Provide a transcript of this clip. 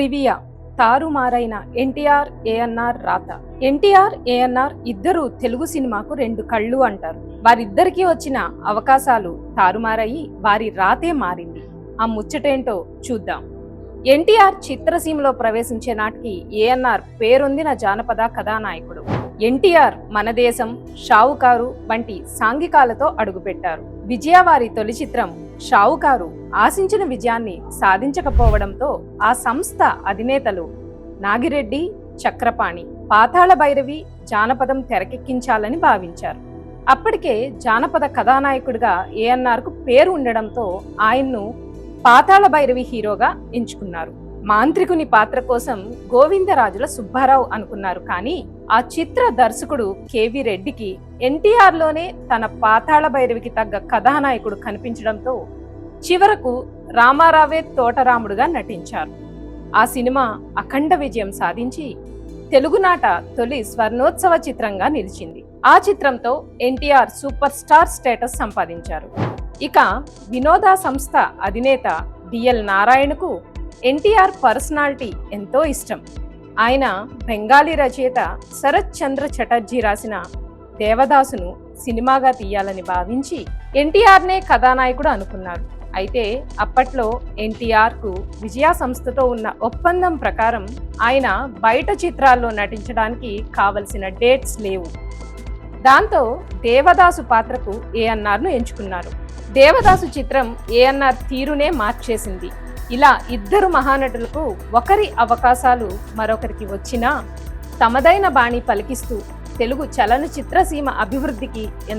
Trivia తారుమారైన NTR ANR రాత. ఎన్టీఆర్ ఏఎన్ఆర్ ఇద్దరు తెలుగు సినిమాకు రెండు కళ్ళు అంటారు. వారిద్దరికీ వచ్చిన అవకాశాలు తారుమారయి వారి రాతే మారింది. ఆ ముచ్చటేంటో చూద్దాం. ఎన్టీఆర్ చిత్రసీమలో ప్రవేశించే నాటికి ఏఎన్ఆర్ పేరొందిన జానపద కథానాయకుడు. ఎన్టీఆర్ మన దేశం, షావుకారు వంటి సాంఘికాలతో అడుగుపెట్టారు. విజయ వారి తొలి చిత్రం షావుకారు ఆశించిన విజయాన్ని సాధించకపోవడంతో ఆ సంస్థ అధినేతలు నాగిరెడ్డి, చక్రపాణి పాతాళ భైరవి జానపదం తెరకెక్కించాలని భావించారు. అప్పటికే జానపద కథానాయకుడిగా ఏఎన్ఆర్కు పేరు ఉండడంతో ఆయన్ను పాతాళ భైరవి హీరోగా ఎంచుకున్నారు. మాంత్రికుని పాత్ర కోసం గోవిందరాజుల సుబ్బారావు అనుకున్నారు. కానీ ఆ చిత్ర దర్శకుడు కేవి రెడ్డికి ఎన్టీఆర్లోనే తన పాతాళ భైరవికి తగ్గ కథానాయకుడు కనిపించడంతో చివరకు రామారావే తోటరాముడుగా నటించారు. ఆ సినిమా అఖండ విజయం సాధించి తెలుగునాట తొలి స్వర్ణోత్సవ చిత్రంగా నిలిచింది. ఆ చిత్రంతో ఎన్టీఆర్ సూపర్ స్టార్ స్టేటస్ సంపాదించారు. ఇక వినోద సంస్థ అధినేత డిఎల్ నారాయణకు ఎన్టీఆర్ పర్సనాలిటీ ఎంతో ఇష్టం. ఆయన బెంగాలీ రచయిత శరత్ చంద్ర చటర్జీ రాసిన దేవదాసును సినిమాగా తీయాలని భావించి ఎన్టీఆర్నే కథానాయకుడు అనుకున్నారు. అయితే అప్పట్లో ఎన్టీఆర్కు విజయ సంస్థతో ఉన్న ఒప్పందం ప్రకారం ఆయన బయట చిత్రాల్లో నటించడానికి కావలసిన డేట్స్ లేవు. దాంతో దేవదాసు పాత్రకు ఏఎన్ఆర్ను ఎంచుకున్నారు. దేవదాసు చిత్రం ఏఎన్ఆర్ తీరునే మార్చేసింది. ఇలా ఇద్దరు మహానటులకు ఒకరి అవకాశాలు మరొకరికి వచ్చినా తమదైన బాణి పలికిస్తూ తెలుగు చలనచిత్ర సీమ అభివృద్ధికి ఎంతో